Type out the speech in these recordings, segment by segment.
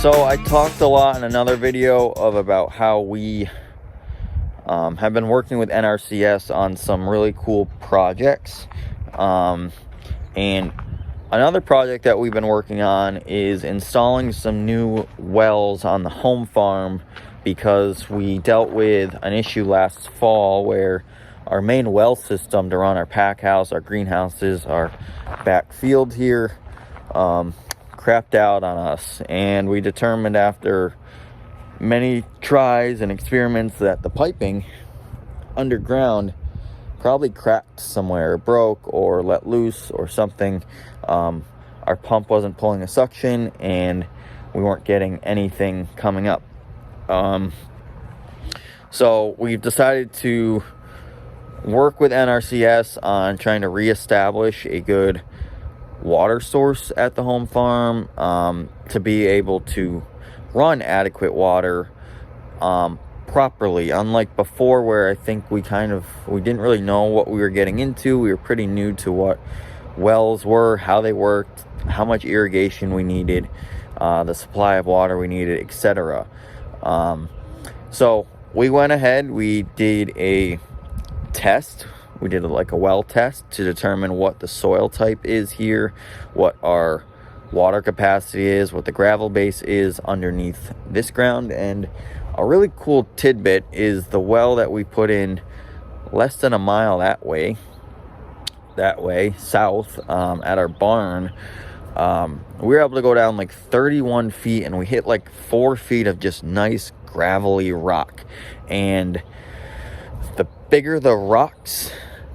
So I talked a lot in another video about how we have been working with NRCS on some really cool projects. And another project that we've been working on is installing some new wells on the home farm, because we dealt with an issue last fall where our main well system to run our pack house, our greenhouses, our back field here, crapped out on us, and we determined after many tries and experiments that the piping underground probably cracked somewhere, broke or let loose or something. Our pump wasn't pulling a suction and we weren't getting anything coming up. So we've decided to work with NRCS on trying to reestablish a good water source at the home farm, to be able to run adequate water properly, unlike before where I think we didn't really know what we were getting into. We were pretty new to what wells were, how they worked, how much irrigation we needed, the supply of water we needed, etc. So we went ahead, we did a test. We did like a well test to determine what the soil type is here, what our water capacity is, what the gravel base is underneath this ground. And a really cool tidbit is the well that we put in less than a mile that way south, at our barn. We were able to go down like 31 feet and we hit like 4 feet of just nice gravelly rock. And the bigger the rocks,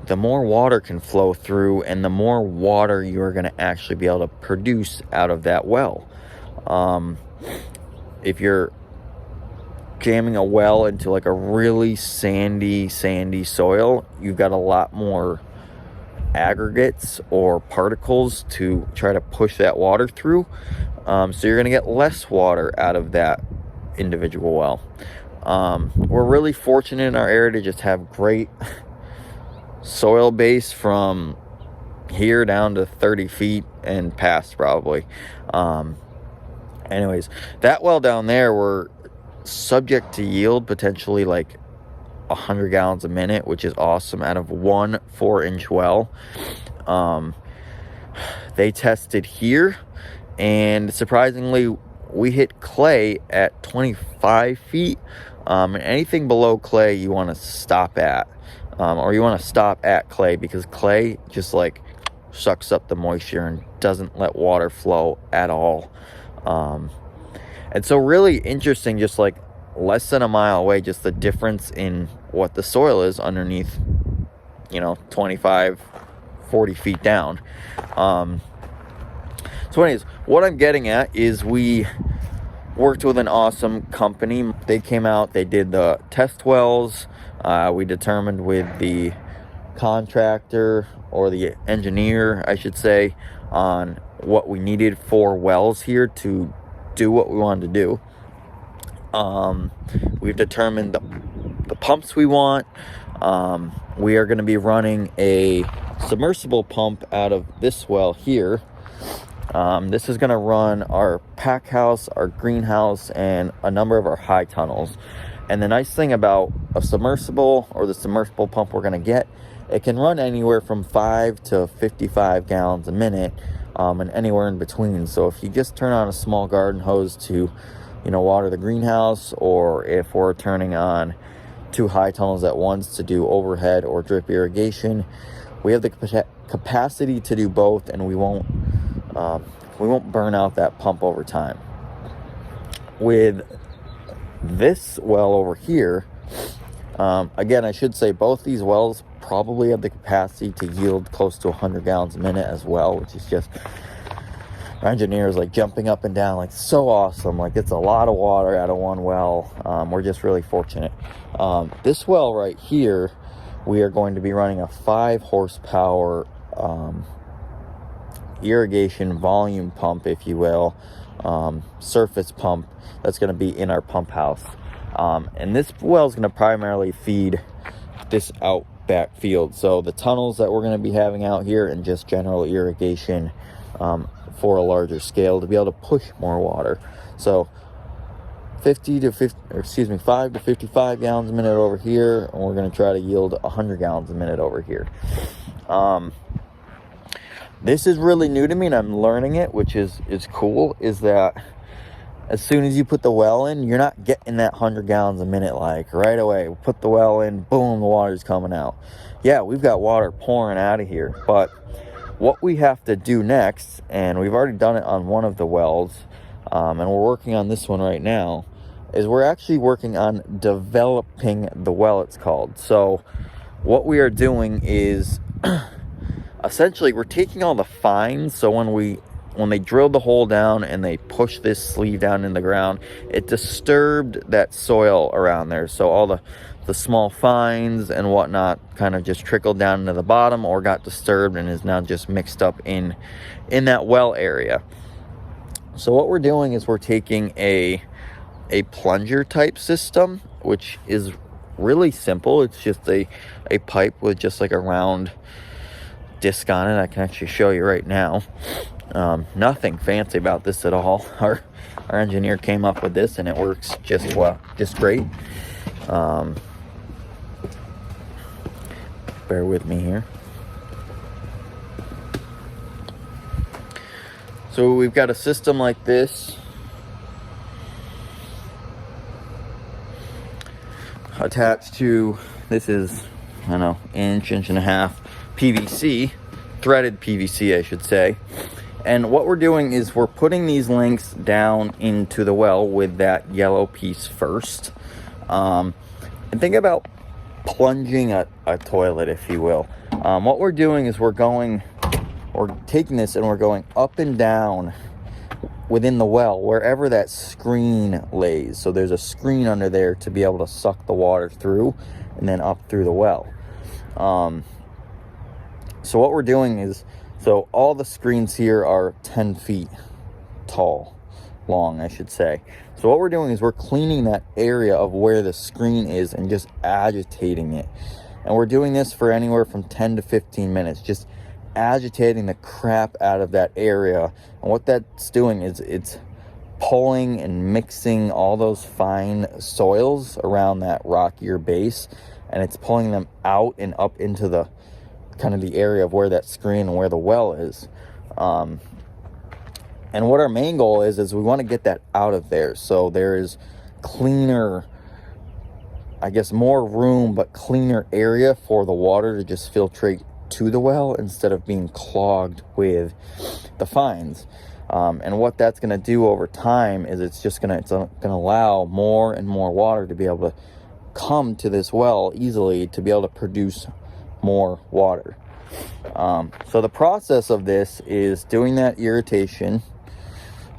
the more water can flow through, and the more water you're going to actually be able to produce out of that well. If you're jamming a well into like a really sandy soil, you've got a lot more aggregates or particles to try to push that water through. So you're going to get less water out of that individual well. We're really fortunate in our area to just have great soil base from here down to 30 feet and past probably. Anyways, that well down there, we're subject to yield potentially like 100 gallons a minute, which is awesome, out of one 4-inch well. They tested here, and surprisingly we hit clay at 25 feet. And anything below clay you want to stop at, or you want to stop at clay, because clay just like sucks up the moisture and doesn't let water flow at all. And so really interesting, just like less than a mile away, just the difference in what the soil is underneath, 25, 40 feet down. So anyways, what I'm getting at is we worked with an awesome company. They came out, they did the test wells. We determined with the contractor, or the engineer, I should say, on what we needed for wells here to do what we wanted to do. We've determined the pumps we want. We are going to be running a submersible pump out of this well here. This is going to run our pack house, our greenhouse, and a number of our high tunnels. And the nice thing about a submersible, or the submersible pump we're going to get, it can run anywhere from 5 to 55 gallons a minute, and anywhere in between. So if you just turn on a small garden hose to, water the greenhouse, or if we're turning on 2 high tunnels at once to do overhead or drip irrigation, we have the capacity to do both, and we won't burn out that pump over time. With this well over here, again, I should say both these wells probably have the capacity to yield close to 100 gallons a minute as well, which is just, our engineers like jumping up and down, like so awesome. Like, it's a lot of water out of one well. We're just really fortunate. This well right here, we are going to be running a 5 horsepower irrigation volume pump, if you will, surface pump that's going to be in our pump house. And this well is going to primarily feed this out back field. So the tunnels that we're going to be having out here, and just general irrigation for a larger scale to be able to push more water. So 5 to 55 gallons a minute over here, and we're going to try to yield 100 gallons a minute over here. This is really new to me, and I'm learning it, which is cool, is that as soon as you put the well in, you're not getting that 100 gallons a minute like right away. Put the well in, boom, the water's coming out. Yeah, we've got water pouring out of here, but what we have to do next, and we've already done it on one of the wells, and we're working on this one right now, is we're actually working on developing the well, it's called. So what we are doing is essentially we're taking all the fines. So when they drilled the hole down and they pushed this sleeve down in the ground, it disturbed that soil around there. So all the small fines and whatnot kind of just trickled down into the bottom or got disturbed and is now just mixed up in that well area. So what we're doing is we're taking a plunger type system, which is really simple. It's just a pipe with just like a round disc on it. I can actually show you right now. Nothing fancy about this at all. Our engineer came up with this and it works just great. Bear with me here. So we've got a system like this attached to, this is, I don't know, inch and a half PVC, threaded PVC I should say. And what we're doing is we're putting these links down into the well with that yellow piece first. And think about plunging a toilet, if you will. What we're doing is we're taking this and we're going up and down within the well, wherever that screen lays. So there's a screen under there to be able to suck the water through and then up through the well. So what we're doing is, so all the screens here are 10 feet long, I should say. So what we're doing is we're cleaning that area of where the screen is and just agitating it. And we're doing this for anywhere from 10 to 15 minutes, just agitating the crap out of that area. And what that's doing is it's pulling and mixing all those fine soils around that rockier base, and it's pulling them out and up into the kind of the area of where that screen and where the well is. And what our main goal is we want to get that out of there. So there is cleaner, I guess more room, but cleaner area for the water to just filtrate to the well instead of being clogged with the fines. And what that's going to do over time is it's going to allow more and more water to be able to come to this well easily to be able to produce more water. So the process of this is doing that irrigation,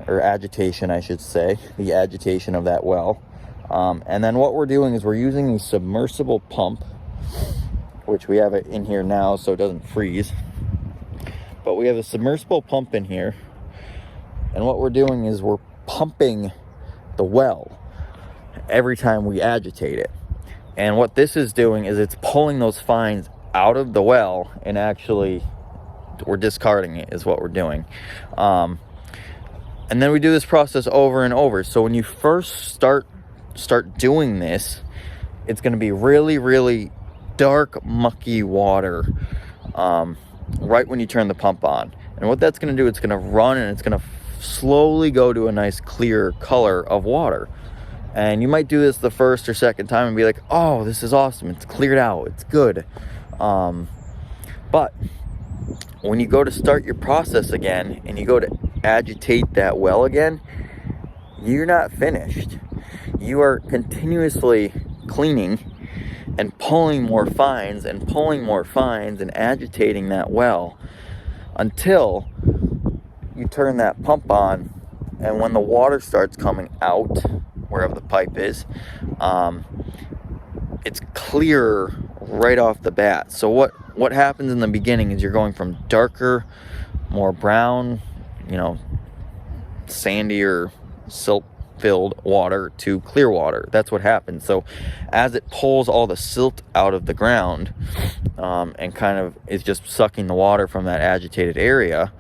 or agitation I should say, the agitation of that well. And then what we're doing is we're using a submersible pump, which we have it in here now so it doesn't freeze. But we have a submersible pump in here, and what we're doing is we're pumping the well every time we agitate it. And what this is doing is it's pulling those fines out of the well, and actually we're discarding it is what we're doing. And then we do this process over and over. So when you first start doing this, it's going to be really, really dark, mucky water right when you turn the pump on. And what that's going to do, it's going to run and it's going to slowly go to a nice clear color of water. And you might do this the first or second time and be like, oh, this is awesome, it's cleared out, it's good. But when you go to start your process again and you go to agitate that well again, you're not finished. You are continuously cleaning and pulling more fines and pulling more fines and agitating that well until you turn that pump on. And when the water starts coming out, wherever the pipe is, it's clearer right off the bat. So what happens in the beginning is you're going from darker, more brown, sandier, silt-filled water to clear water. That's what happens. So as it pulls all the silt out of the ground and kind of is just sucking the water from that agitated area,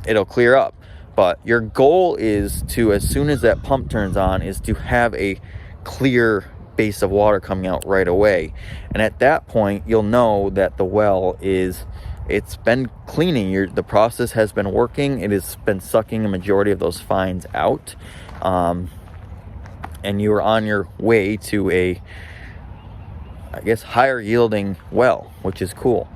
it'll clear up. But your goal is to, as soon as that pump turns on, is to have a clear base of water coming out right away. And at that point, you'll know that the well it's been cleaning. The process has been working. It has been sucking a majority of those fines out. And you are on your way to a, I guess, higher yielding well, which is cool.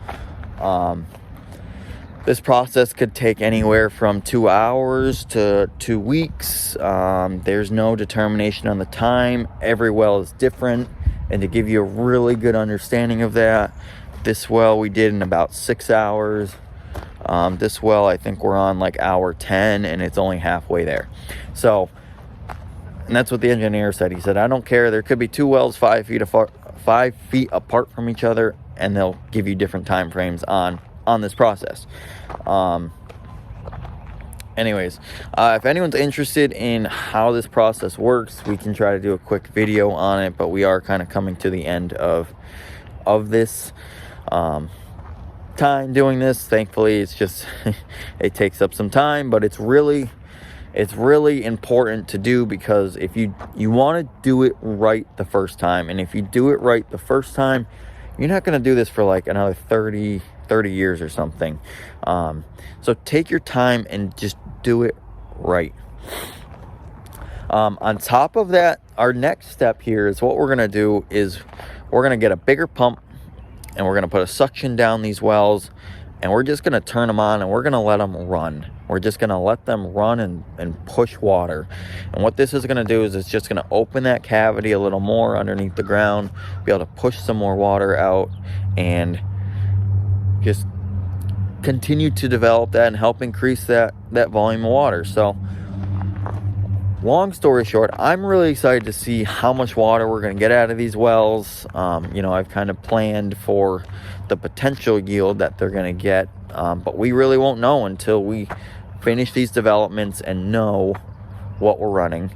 This process could take anywhere from 2 hours to 2 weeks. There's no determination on the time. Every well is different. And to give you a really good understanding of that, this well we did in about 6 hours. This well, I think we're on like hour 10, and it's only halfway there. So, and that's what the engineer said. He said, I don't care. There could be 2 wells 5 feet apart from each other, and they'll give you different time frames on this process. Anyways, if anyone's interested in how this process works, we can try to do a quick video on it, but we are kind of coming to the end of this time doing this. Thankfully, it's just it takes up some time, but it's really important to do, because if you want to do it right the first time, and if you do it right the first time, you're not going to do this for like another 30 years or something. So take your time and just do it right. On top of that, our next step here is what we're going to do is we're going to get a bigger pump, and we're going to put a suction down these wells, and we're just going to turn them on, and we're going to let them run. We're just going to let them run and push water. And what this is going to do is it's just going to open that cavity a little more underneath the ground, be able to push some more water out, and just continue to develop that and help increase that volume of water. So, long story short, I'm really excited to see how much water we're going to get out of these wells. I've kind of planned for the potential yield that they're going to get, but we really won't know until we finish these developments and know what we're running,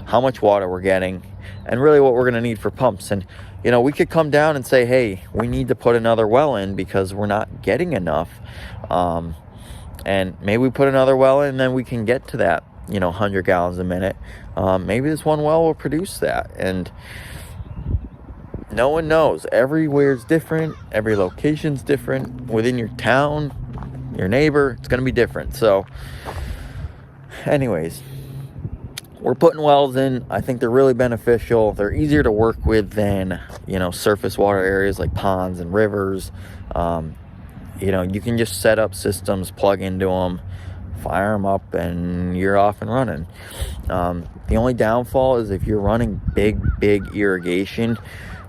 how much water we're getting, and really what we're going to need for pumps. And we could come down and say, hey, we need to put another well in because we're not getting enough, and maybe we put another well in, and then we can get to that 100 gallons a minute. Maybe this one well will produce that, and no one knows. Everywhere's different. Every location's different. Within your town, your neighbor, it's going to be different. So anyways, we're putting wells in. I think they're really beneficial. They're easier to work with than, surface water areas like ponds and rivers. You can just set up systems, plug into them, fire them up, and you're off and running. The only downfall is if you're running big irrigation,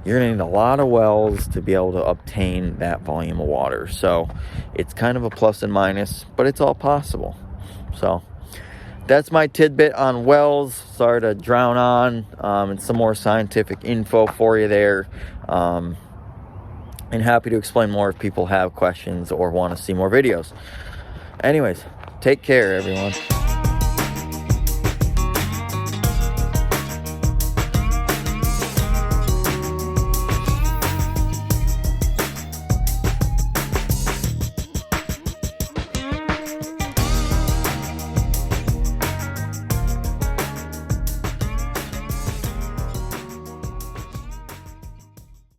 you're going to need a lot of wells to be able to obtain that volume of water. So it's kind of a plus and minus, but it's all possible. So that's my tidbit on wells. Sorry to drown on, and some more scientific info for you there. And happy to explain more if people have questions or want to see more videos. Anyways, take care, everyone.